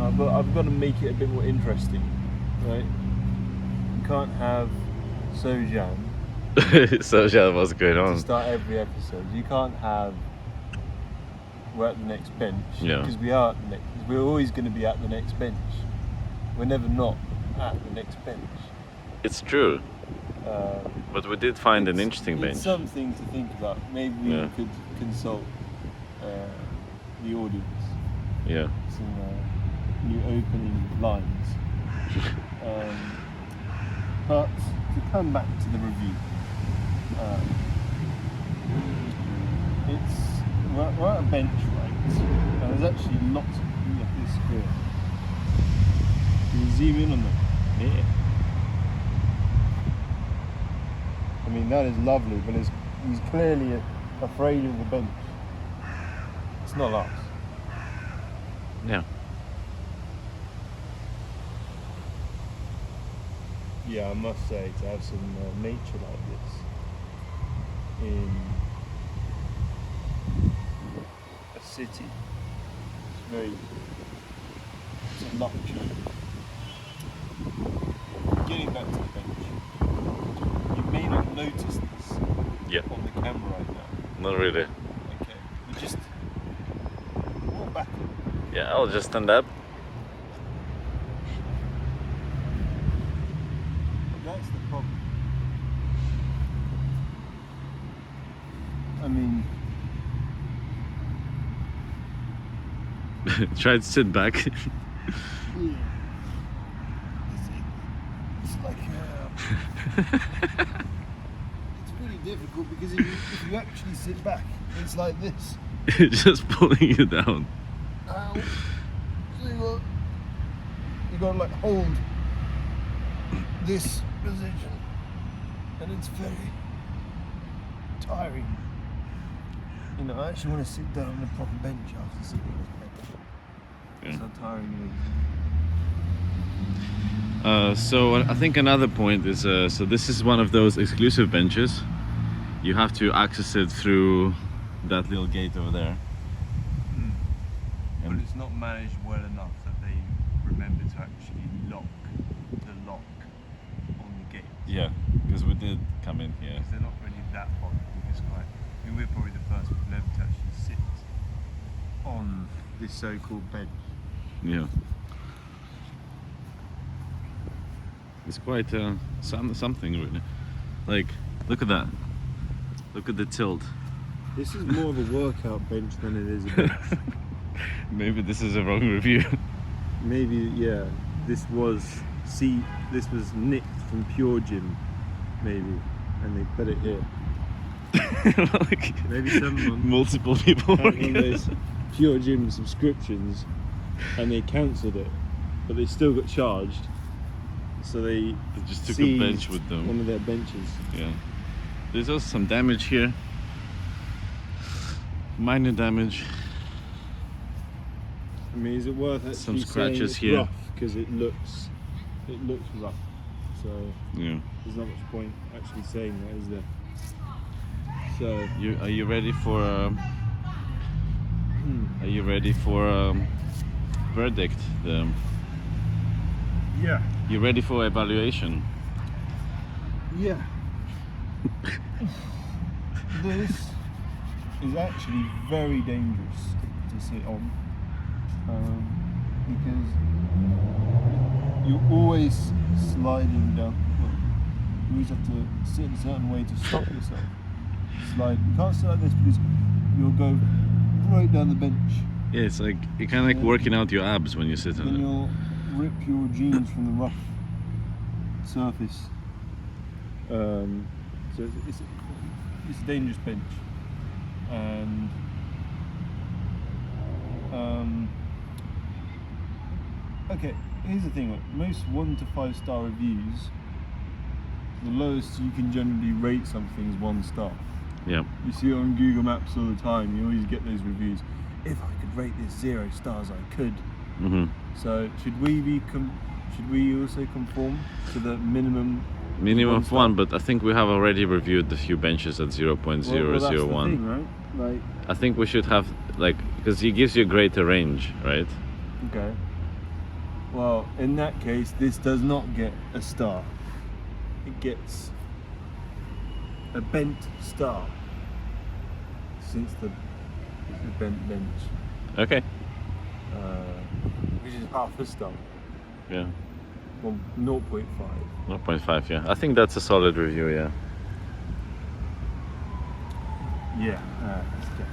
I've got to make it a bit more interesting, right? You can't have Sojan So yeah, what's going to on? start every episode. You can't have we're at the next bench, Yeah. because we are at the next. We're always going to be at the next bench. We're never not at the next bench. It's true, but we did find an It's- interesting bench. It's something to think about. Maybe we Yeah. could consult the audience. Yeah. Some new opening lines. But to come back to the review, we're at a bench, right? And there's actually lots of people at this square. Can you zoom in on them? Yeah. I mean, that is lovely, but he's clearly afraid of the bench. It's not us. Yeah. Yeah, I must say, to have some nature like this in a city, it's a luxury. Getting back to the bench, you may not notice this Yeah. on the camera right now. Not really. Okay, but just walk back. Yeah, I'll just stand up. That's the problem. I mean, Try to sit back. yeah. It's like it's really difficult because if you actually sit back, it's like this. Just pulling you down. Ow. So you got to like hold this position, and it's very tiring. You know, I actually want to sit down on a proper bench after sitting on this bench. Yeah. That's how tiring it is. So I think another point is, so this is one of those exclusive benches. You have to access it through that little gate over there. But it's not managed well enough that they remember to actually lock the lock on the gate. Yeah, because we did come in here. Because they're not really that popular. It's quite. I mean, we're probably the first people ever to actually sit on this so-called bench. Yeah. It's quite something really. Like, look at that. Look at the tilt. This is more of a workout bench than it is a bench. Maybe this is a wrong review. Maybe, yeah. This was nicked from Pure Gym, maybe, and they put it here. Like, Maybe someone multiple people had one working of on those Pure Gym subscriptions, and they cancelled it, but they still got charged. So they just took a seized bench with them. one of their benches. Yeah. There's also some damage here. Minor damage. I mean, is it worth actually Some saying scratches it's here. rough? Because it looks rough. So Yeah. there's not much point actually saying that, is there? So Are you ready for? Are you ready for verdict? yeah, You ready for evaluation? yeah. This is actually very dangerous to sit on, because you're always sliding down. Well, you always have to sit in a certain way to stop yourself. Slide. You can't sit like this because you'll go right down the bench. Yeah, it's like you're kind of like working out your abs when you sit Then on it. you'll rip your jeans from the rough surface. So it's a dangerous bench, and okay. Here's the thing: most 1 to 5 star reviews, the lowest you can generally rate something is 1 star. Yeah. You see it on Google Maps all the time. You always get those reviews. If I could rate this 0 stars, I could. Mm-hmm. So should we also conform to the minimum? Minimum of star? 1, but I think we have already reviewed a few benches at 0.001. Well, that's the thing, right? Like, I think we should have, like, because he gives you a greater range, right? okay. Well, in that case, this does not get a star. It gets a bent star. Since the bent bench, Okay. which is half a star. Yeah. Well, 0.5. 0.5. Yeah. I think that's a solid review. Yeah. Yeah, let's get